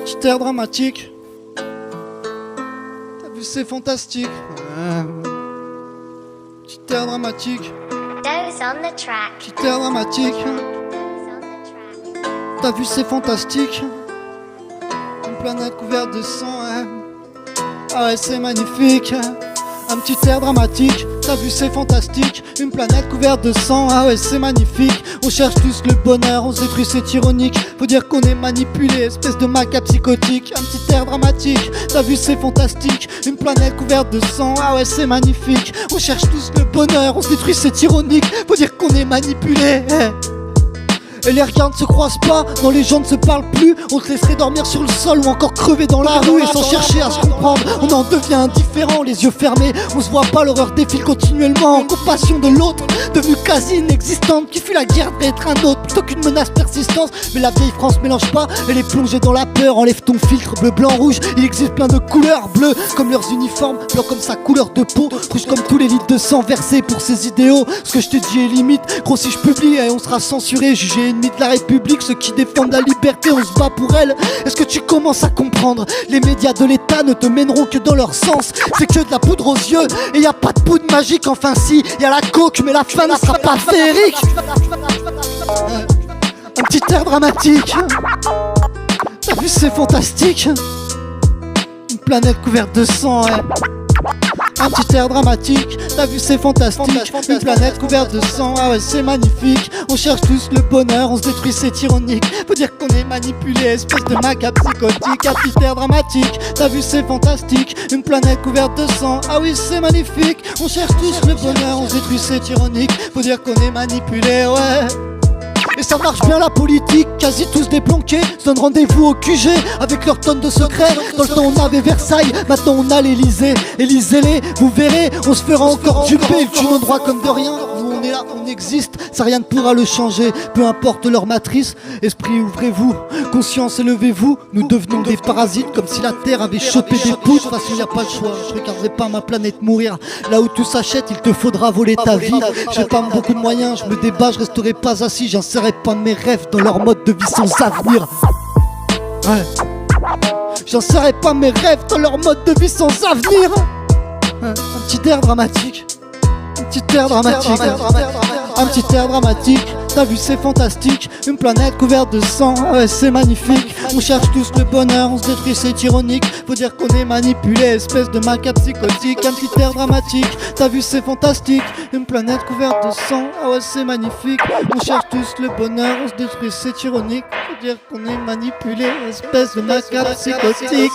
petit air dramatique. T'as vu, c'est fantastique. Petit air dramatique. Dose on the track. Petit air dramatique. Dose on the track. T'as vu, c'est fantastique. Une planète couverte de sang. Ah ouais, c'est magnifique. Un petit air dramatique. T'as vu, c'est fantastique. Une planète couverte de sang. Ah ouais, c'est magnifique. On cherche tous le bonheur, on se détruit, c'est ironique. Faut dire qu'on est manipulé, espèce de macaque psychotique. Un petit air dramatique. T'as vu, c'est fantastique. Une planète couverte de sang. Ah ouais, c'est magnifique. On cherche tous le bonheur, on se détruit, c'est ironique. Faut dire qu'on est manipulé. Et les regards ne se croisent pas, non les gens ne se parlent plus. On se laisserait dormir sur le sol ou encore crever dans la rue. Et sans chercher à se comprendre, on en devient indifférent. Les yeux fermés, on se voit pas, l'horreur défile continuellement. En compassion de l'autre, devenue quasi inexistante, qui fuit la guerre d'être un autre plutôt qu'une menace persistante. Mais la vieille France mélange pas, elle est plongée dans la peur. Enlève ton filtre, bleu, blanc, rouge. Il existe plein de couleurs, bleu comme leurs uniformes, blanc comme sa couleur de peau, rouge comme tous les litres de sang versés pour ses idéaux. Ce que je te dis est limite, gros si je publie, on sera censuré, jugé ennemi de la République. Ceux qui défendent la liberté, on se bat pour elle. Est-ce que tu commences à comprendre? Les médias de l'État ne te mèneront que dans leur sens. C'est que de la poudre aux yeux et y a pas de poudre magique. Enfin si, y a la coke mais la fin ne sera pas féerique. Un petit air dramatique. T'as vu, c'est fantastique. Une planète couverte de sang, Un petit air dramatique, t'as vu, c'est fantastique. Une planète couverte de sang, ah ouais, c'est magnifique. On cherche tous le bonheur, on se détruit, c'est ironique. Faut dire qu'on est manipulé, espèce de macaque psychotique. Un petit air dramatique, t'as vu, c'est fantastique. Une planète couverte de sang, ah oui, c'est magnifique. On cherche tous le bonheur, on se détruit, c'est ironique. Faut dire qu'on est manipulé, ouais. Et ça marche bien la politique, quasi tous déplanqués se donnent rendez-vous au QG avec leurs tonnes de secrets. Dans le temps on avait Versailles, maintenant on a l'Elysée. Élisez-les, vous verrez, on se fera encore duper. Ils tuent nos droits comme de rien, nous on est là, on existe. Ça rien ne pourra le changer, peu importe leur matrice. Esprit ouvrez-vous, conscience élevez-vous. Nous devenons des parasites comme si la terre avait chopé des poudres. De toute façon y a pas le choix, je regarderai pas ma planète mourir. Là où tout s'achète, il te faudra voler ta vie. J'ai pas beaucoup de moyens, je me débat, je resterai pas assis. J'insérerai pas mes rêves dans leur mode de vie sans avenir. Ouais. J'insérerai pas mes rêves dans leur mode de vie sans avenir. Un petit air dramatique. Un petit air dramatique. Un petit air dramatique. T'as vu, c'est fantastique. Une planète couverte de sang, ouais, c'est magnifique. On cherche tous le bonheur, on se détruit, c'est ironique. Faut dire qu'on est manipulé, espèce de macaque psychotique. Un petit air dramatique, t'as vu, c'est fantastique. Une planète couverte de sang, ah ouais, c'est magnifique. On cherche tous le bonheur, on se détruit, c'est ironique. Faut dire qu'on est manipulé, espèce de macaque psychotique.